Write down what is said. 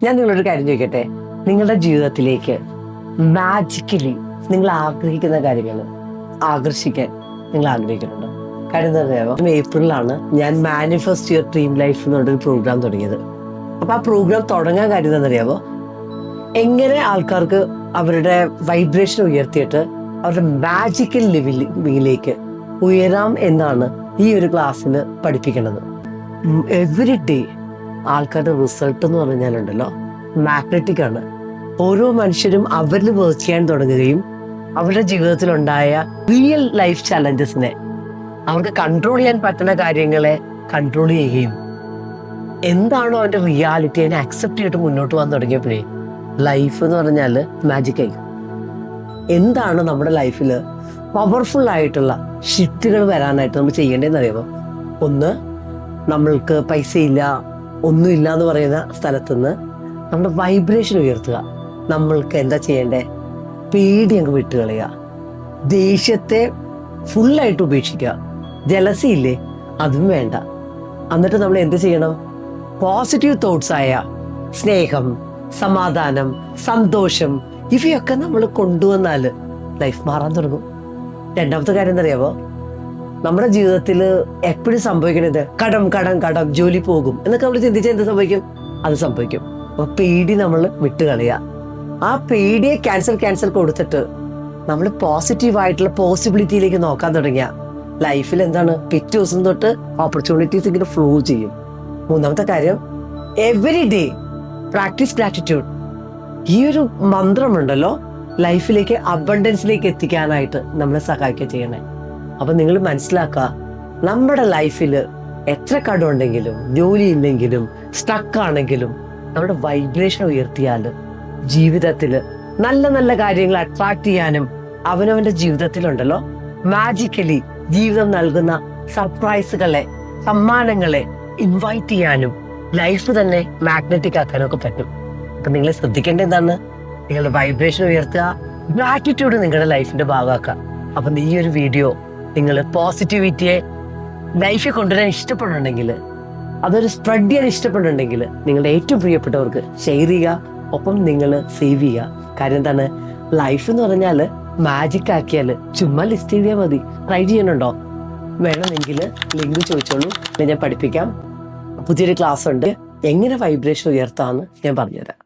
ഞാൻ നിങ്ങളൊരു കാര്യം ചോദിക്കട്ടെ, നിങ്ങളുടെ ജീവിതത്തിലേക്ക് മാജിക്കലി നിങ്ങൾ ആഗ്രഹിക്കുന്ന കാര്യങ്ങൾ ആകർഷിക്കാൻ നിങ്ങൾ ആഗ്രഹിക്കുന്നുണ്ടോ? കാര്യം എന്താ അറിയാമോ, ഏപ്രിലാണ് ഞാൻ മാനിഫെസ്റ്റ് യുവർ ഡ്രീം ലൈഫ് എന്നുള്ളൊരു പ്രോഗ്രാം തുടങ്ങിയത്. അപ്പോൾ ആ പ്രോഗ്രാം തുടങ്ങാൻ കാര്യം എന്താണെന്നറിയാമോ, എങ്ങനെ ആൾക്കാർക്ക് അവരുടെ വൈബ്രേഷൻ ഉയർത്തിയിട്ട് അവരുടെ മാജിക്കൽ ലെവലിലേക്ക് ഉയരാം എന്നാണ് ഈ ഒരു ക്ലാസ്സിൽ പഠിപ്പിക്കുന്നത്. എവറി ഡേ ആൾക്കാരുടെ റിസൾട്ട് എന്ന് പറഞ്ഞാലുണ്ടല്ലോ മാഗ്നറ്റിക് ആണ്. ഓരോ മനുഷ്യരും അവരിൽ വർക്ക് ചെയ്യാൻ തുടങ്ങുകയും അവരുടെ ജീവിതത്തിലുണ്ടായ റിയൽ ലൈഫ് ചലഞ്ചസിനെ, അവർക്ക് കൺട്രോൾ ചെയ്യാൻ പറ്റുന്ന കാര്യങ്ങളെ കൺട്രോൾ ചെയ്യുകയും എന്താണോ അവൻ്റെ റിയാലിറ്റി അതിനെ അക്സെപ്റ്റ് ചെയ്തിട്ട് മുന്നോട്ട് പോകാൻ തുടങ്ങിയപ്പോഴേ ലൈഫ് എന്ന് പറഞ്ഞാൽ മാജിക്കായി. എന്താണ് നമ്മുടെ ലൈഫിൽ പവർഫുൾ ആയിട്ടുള്ള ഷിഫ്റ്റുകൾ വരാനായിട്ട് നമ്മൾ ചെയ്യേണ്ടതെന്ന് അറിയുമോ? ഒന്ന്, നമ്മൾക്ക് പൈസയില്ല ഒന്നുമില്ല എന്ന് പറയുന്ന സ്ഥലത്തുനിന്ന് നമ്മുടെ വൈബ്രേഷൻ ഉയർത്തുക. നമ്മൾക്ക് എന്താ ചെയ്യേണ്ടേ? പേടി അങ്ങ് വിട്ടുകളയുക, ദേഷ്യത്തെ ഫുള്ളായിട്ട് ഉപേക്ഷിക്കുക, ജലസി ഇല്ലേ അതും വേണ്ട. എന്നിട്ട് നമ്മൾ എന്ത് ചെയ്യണം? പോസിറ്റീവ് തോട്ട്സ് ആയ സ്നേഹം, സമാധാനം, സന്തോഷം ഇവയൊക്കെ നമ്മൾ കൊണ്ടുവന്നാൽ ലൈഫ് മാറാൻ തുടങ്ങും. രണ്ടാമത്തെ കാര്യം എന്തറിയാമോ, നമ്മുടെ ജീവിതത്തിൽ എപ്പോഴും സംഭവിക്കുന്നത് കടം കടം കടം, ജോലി പോകും എന്നൊക്കെ നമ്മൾ ചിന്തിച്ചാൽ എന്ത് സംഭവിക്കും? അത് സംഭവിക്കും. അപ്പോൾ പേടി നമ്മൾ വിട്ടുകളയുക. ആ പേടിയെ ക്യാൻസൽ കൊടുത്തിട്ട് നമ്മൾ പോസിറ്റീവായിട്ടുള്ള പോസിബിലിറ്റിയിലേക്ക് നോക്കാൻ തുടങ്ങിയ ലൈഫിൽ എന്താണ്, പിറ്റേ ദിവസം തൊട്ട് ഓപ്പർച്യൂണിറ്റീസ് ഇങ്ങനെ ഫ്ലോ ചെയ്യും. മൂന്നാമത്തെ കാര്യം, എവറി ഡേ പ്രാക്ടീസ് ഗ്രാറ്റിറ്റ്യൂഡ്. ഈ ഒരു മന്ത്രമുണ്ടല്ലോ ലൈഫിലേക്ക് അബണ്ടൻസിലേക്ക് എത്തിക്കാനായിട്ട് നമ്മളെ സഹായിക്കുക ചെയ്യണേ. അപ്പം നിങ്ങൾ മനസ്സിലാക്കുക, നമ്മുടെ ലൈഫിൽ എത്ര കടമുണ്ടെങ്കിലും ജോലി ഇല്ലെങ്കിലും സ്റ്റക്കാണെങ്കിലും നമ്മുടെ വൈബ്രേഷൻ ഉയർത്തിയാൽ ജീവിതത്തിൽ നല്ല നല്ല കാര്യങ്ങൾ അട്രാക്ട് ചെയ്യാനും അവനവൻ്റെ ജീവിതത്തിലുണ്ടല്ലോ മാജിക്കലി ജീവിതം നൽകുന്ന സർപ്രൈസുകളെ, സമ്മാനങ്ങളെ ഇൻവൈറ്റ് ചെയ്യാനും ലൈഫ് തന്നെ മാഗ്നറ്റിക് ആക്കാനും ഒക്കെ പറ്റും. അപ്പം നിങ്ങൾ ശ്രദ്ധിക്കേണ്ടത് എന്താണ്? നിങ്ങളുടെ വൈബ്രേഷൻ ഉയർത്തുക, ഗ്രാറ്റിറ്റ്യൂഡ് നിങ്ങളുടെ ലൈഫിൻ്റെ ഭാഗമാക്കുക. അപ്പം ഈ ഒരു വീഡിയോ നിങ്ങൾ പോസിറ്റിവിറ്റിയെ ലൈഫിൽ കൊണ്ടുവരാൻ ഇഷ്ടപ്പെടുന്നുണ്ടെങ്കിൽ, അതൊരു സ്പ്രെഡ് ചെയ്യാൻ ഇഷ്ടപ്പെടുന്നുണ്ടെങ്കിൽ നിങ്ങളുടെ ഏറ്റവും പ്രിയപ്പെട്ടവർക്ക് ഷെയർ ചെയ്യുക. ഒപ്പം നിങ്ങൾ സേവ് ചെയ്യുക. കാര്യം എന്താണ്, ലൈഫ് എന്ന് പറഞ്ഞാൽ മാജിക് ആക്കിയാൽ ചുമ്മാ ലിസ്റ്റ് ചെയ്താൽ മതി. ട്രൈ ചെയ്യണുണ്ടോ? വേണമെങ്കിൽ ലിങ്ക് ചോദിച്ചോളൂ, ഞാൻ പഠിപ്പിക്കാം. പുതിയൊരു ക്ലാസ് ഉണ്ട്, എങ്ങനെ വൈബ്രേഷൻ ഉയർത്താമെന്ന് ഞാൻ പറഞ്ഞുതരാം.